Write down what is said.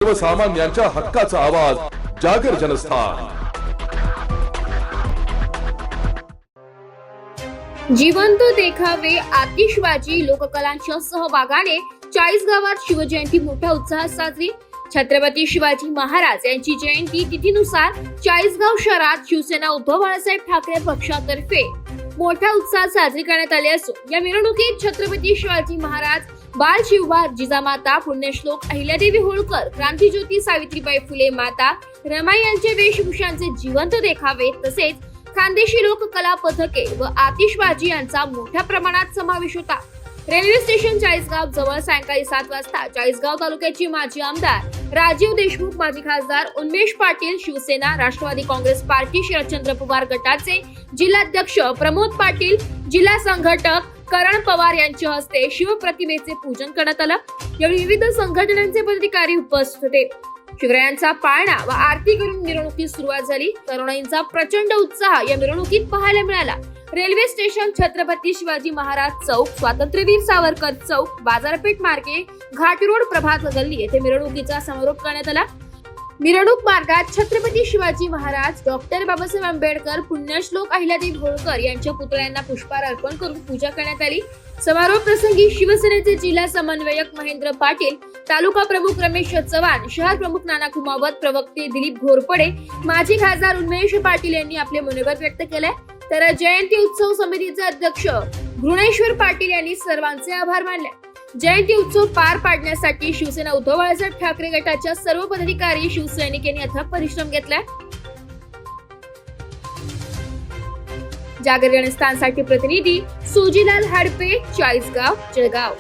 सर्वसामान्यांच्या हक्काचा आवाज जागर जनस्थान। जिवंत देखावे, आतिषबाजी, लोककलांच्या सहभागाने 40 गावात शिवजयंती मोठ्या उत्साहात साजरी। छत्रपती शिवाजी महाराज यांची जयंती तिथीनुसार 40गाव शहरात शिवसेना उद्धव बाळासाहेब ठाकरे पक्षातर्फे मोठ्या उत्साहात साजरी करण्यात आली असून या मिरवणुकीत छत्रपती शिवाजी महाराज, बाल शिवबा, जिजामाता, पुण्यश्लोक अहिल्यादेवी होळकर, क्रांतीज्योती सावित्रीबाई फुले माता, रमाई यांचे वेशभूषांचे जिवंत देखावे तसेच खानदेशी लोककला पथके व आतिषबाजी यांचा मोठ्या प्रमाणात समावेश होता। रेल्वे स्टेशन 40गाव जवळ सायंकाळी 7 वाजता 40गाव तालुक्याचे माजी आमदार राजीव देशमुख, माजी खासदार उन्मेष पाटील, शिवसेना, राष्ट्रवादी काँग्रेस पार्टी, शरदचंद्र पवार गटाचे जिल्हाध्यक्ष प्रमोद पाटील, जिल्हा संघटक करण पवार यांच्या हस्ते शिवप्रतिमेचे पूजन करण्यात आलं। यावेळी विविध संघटनांचे पदाधिकारी उपस्थित होते। शिवरायांचा पाळणा व आरती करून मिरवणुकीस सुरुवात झाली। तरुणाईंचा प्रचंड उत्साह या मिरवणुकीत पाहायला मिळाला। रेल्वे स्टेशन, छत्रपती शिवाजी महाराज चौक, स्वातंत्र्यवीर सावरकर चौक, बाजारपेठ मार्गे, घाट रोड, प्रभात गल्ली येथे मिरवणुकीचा समारोप करण्यात आला। मिरवणूक मार्गात छत्रपती शिवाजी महाराज, डॉक्टर बाबासाहेब आंबेडकर, पुण्यश्लोक अहिल्यादेवी होळकर यांच्या पुतळ्यांना पुष्पहार अर्पण करून पूजा करण्यात आली। समारोप प्रसंगी शिवसेनेचे जिल्हा समन्वयक महेंद्र पाटील, तालुका प्रमुख रमेश चव्हाण, शहर प्रमुख नाना कुमावत, प्रवक्ते दिलीप घोरपडे, माजी खासदार उन्मेष पाटील यांनी आपले मनोगत व्यक्त केले। तर जयंती उत्सव समितीचे अध्यक्ष घृणेश्वर पाटील यांनी सर्वांचे आभार मानले। जयंती उत्सव पार पाडण्यासाठी शिवसेना उद्धव बाळासाहेब ठाकरे गटाच्या सर्व पदाधिकारी, शिवसैनिकांनी अथक परिश्रम घेतलाय। जागर जनस्थानसाठी प्रतिनिधी सुजीलाल हाडपे, 40गाव, जळगाव।